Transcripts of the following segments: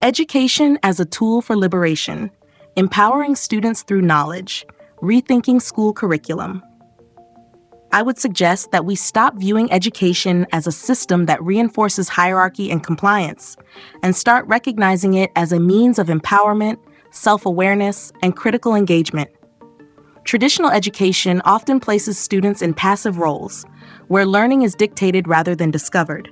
Education as a tool for liberation, empowering students through knowledge, rethinking school curriculum. I would suggest that we stop viewing education as a system that reinforces hierarchy and compliance, and start recognizing it as a means of empowerment, self-awareness, and critical engagement. Traditional education often places students in passive roles, where learning is dictated rather than discovered.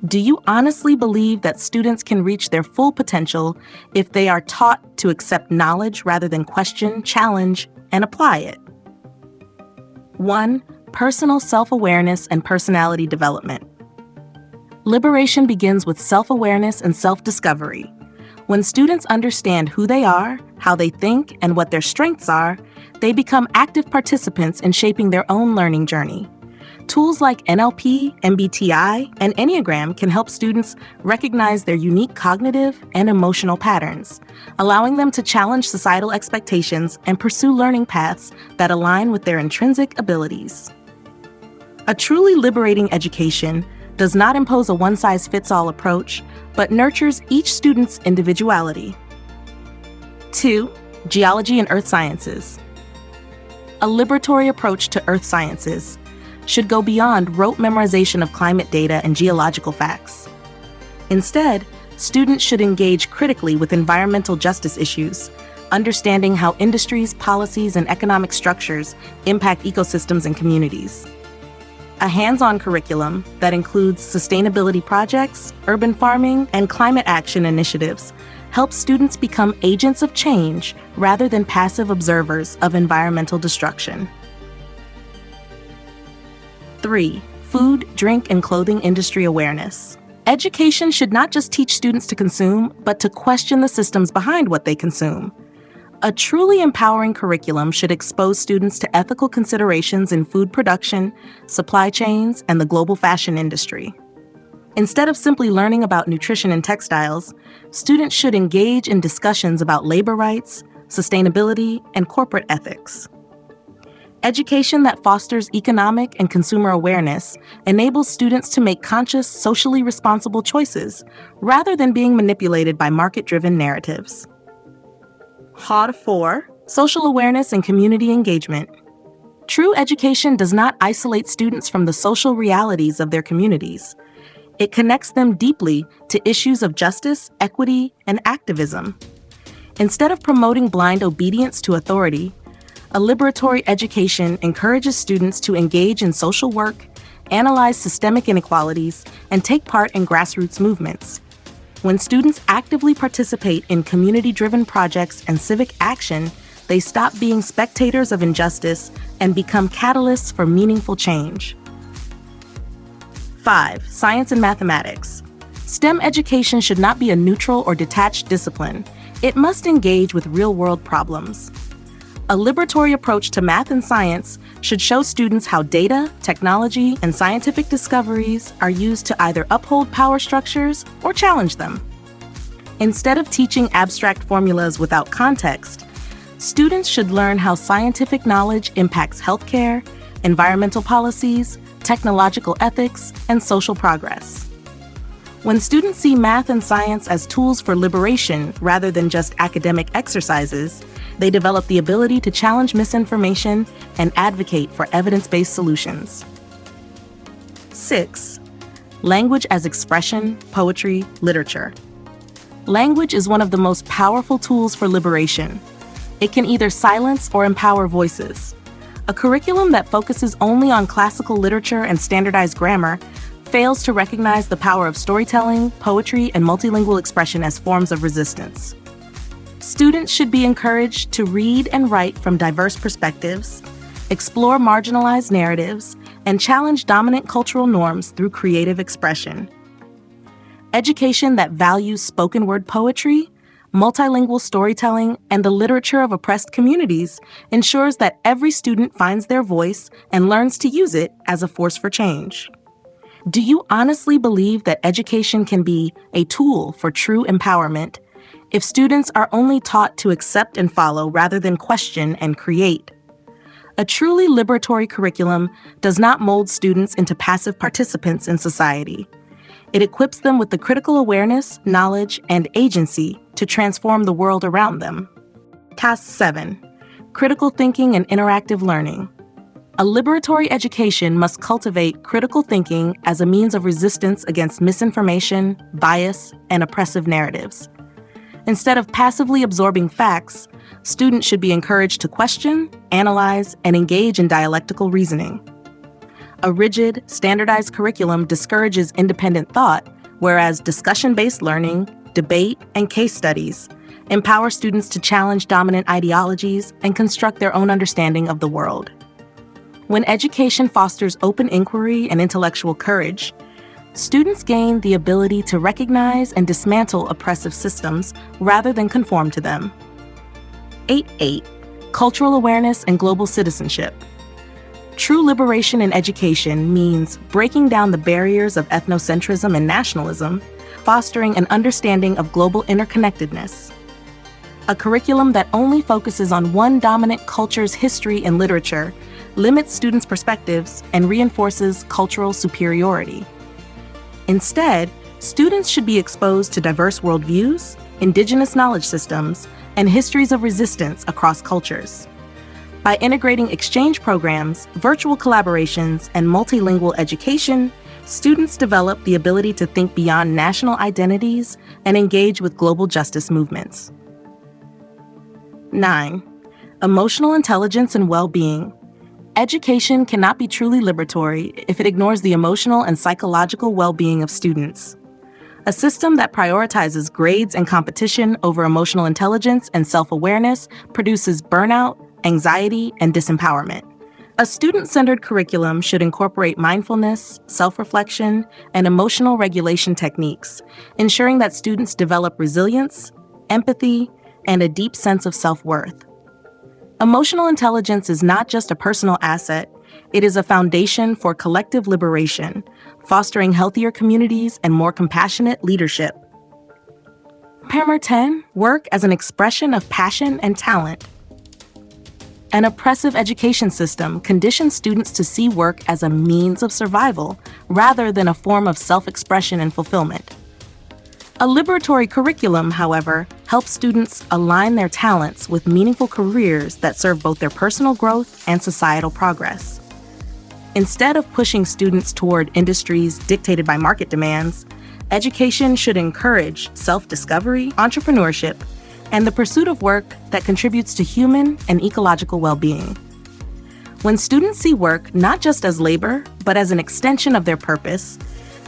Do you honestly believe that students can reach their full potential if they are taught to accept knowledge rather than question, challenge, and apply it? 1. Personal self-awareness and personality development. Liberation begins with self-awareness and self-discovery. When students understand who they are, how they think, and what their strengths are, they become active participants in shaping their own learning journey. Tools like NLP, MBTI, and Enneagram can help students recognize their unique cognitive and emotional patterns, allowing them to challenge societal expectations and pursue learning paths that align with their intrinsic abilities. A truly liberating education does not impose a one-size-fits-all approach, but nurtures each student's individuality. 2. Geology and earth sciences. A liberatory approach to earth sciences should go beyond rote memorization of climate data and geological facts. Instead, students should engage critically with environmental justice issues, understanding how industries, policies, and economic structures impact ecosystems and communities. A hands-on curriculum that includes sustainability projects, urban farming, and climate action initiatives helps students become agents of change rather than passive observers of environmental destruction. 3. Food, drink, and clothing industry awareness. Education should not just teach students to consume, but to question the systems behind what they consume. A truly empowering curriculum should expose students to ethical considerations in food production, supply chains, and the global fashion industry. Instead of simply learning about nutrition and textiles, students should engage in discussions about labor rights, sustainability, and corporate ethics. Education that fosters economic and consumer awareness enables students to make conscious, socially responsible choices rather than being manipulated by market-driven narratives. 4. Social awareness and community engagement. True education does not isolate students from the social realities of their communities. It connects them deeply to issues of justice, equity, and activism. Instead of promoting blind obedience to authority, a liberatory education encourages students to engage in social work, analyze systemic inequalities, and take part in grassroots movements. When students actively participate in community-driven projects and civic action, they stop being spectators of injustice and become catalysts for meaningful change. 5. Science and mathematics. STEM education should not be a neutral or detached discipline. It must engage with real-world problems. A liberatory approach to math and science should show students how data, technology, and scientific discoveries are used to either uphold power structures or challenge them. Instead of teaching abstract formulas without context, students should learn how scientific knowledge impacts healthcare, environmental policies, technological ethics, and social progress. When students see math and science as tools for liberation rather than just academic exercises, they develop the ability to challenge misinformation and advocate for evidence-based solutions. 6. Language as expression, poetry, literature. Language is one of the most powerful tools for liberation. It can either silence or empower voices. A curriculum that focuses only on classical literature and standardized grammar fails to recognize the power of storytelling, poetry, and multilingual expression as forms of resistance. Students should be encouraged to read and write from diverse perspectives, explore marginalized narratives, and challenge dominant cultural norms through creative expression. Education that values spoken word poetry, multilingual storytelling, and the literature of oppressed communities ensures that every student finds their voice and learns to use it as a force for change. Do you honestly believe that education can be a tool for true empowerment if students are only taught to accept and follow rather than question and create? A truly liberatory curriculum does not mold students into passive participants in society. It equips them with the critical awareness, knowledge, and agency to transform the world around them. Task 7. Critical thinking and interactive learning. A liberatory education must cultivate critical thinking as a means of resistance against misinformation, bias, and oppressive narratives. Instead of passively absorbing facts, students should be encouraged to question, analyze, and engage in dialectical reasoning. A rigid, standardized curriculum discourages independent thought, whereas discussion-based learning, debate, and case studies empower students to challenge dominant ideologies and construct their own understanding of the world. When education fosters open inquiry and intellectual courage, students gain the ability to recognize and dismantle oppressive systems rather than conform to them. 8.8. Cultural awareness and global citizenship. True liberation in education means breaking down the barriers of ethnocentrism and nationalism, fostering an understanding of global interconnectedness. A curriculum that only focuses on one dominant culture's history and literature limits students' perspectives and reinforces cultural superiority. Instead, students should be exposed to diverse worldviews, indigenous knowledge systems, and histories of resistance across cultures. By integrating exchange programs, virtual collaborations, and multilingual education, students develop the ability to think beyond national identities and engage with global justice movements. 9. Emotional intelligence and well-being. Education cannot be truly liberatory if it ignores the emotional and psychological well-being of students. A system that prioritizes grades and competition over emotional intelligence and self-awareness produces burnout, anxiety, and disempowerment. A student-centered curriculum should incorporate mindfulness, self-reflection, and emotional regulation techniques, ensuring that students develop resilience, empathy, and a deep sense of self-worth. Emotional intelligence is not just a personal asset, it is a foundation for collective liberation, fostering healthier communities and more compassionate leadership. Parameter 10. Work as an expression of passion and talent. An oppressive education system conditions students to see work as a means of survival rather than a form of self-expression and fulfillment. A liberatory curriculum, however, helps students align their talents with meaningful careers that serve both their personal growth and societal progress. Instead of pushing students toward industries dictated by market demands, education should encourage self-discovery, entrepreneurship, and the pursuit of work that contributes to human and ecological well-being. When students see work not just as labor, but as an extension of their purpose,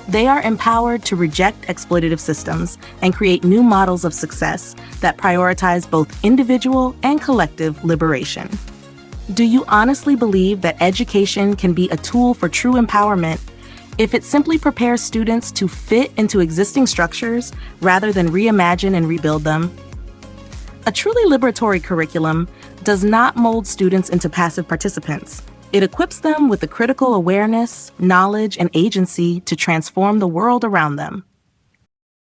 they are empowered to reject exploitative systems and create new models of success that prioritize both individual and collective liberation. Do you honestly believe that education can be a tool for true empowerment if it simply prepares students to fit into existing structures rather than reimagine and rebuild them? A truly liberatory curriculum does not mold students into passive participants. It equips them with the critical awareness, knowledge, and agency to transform the world around them.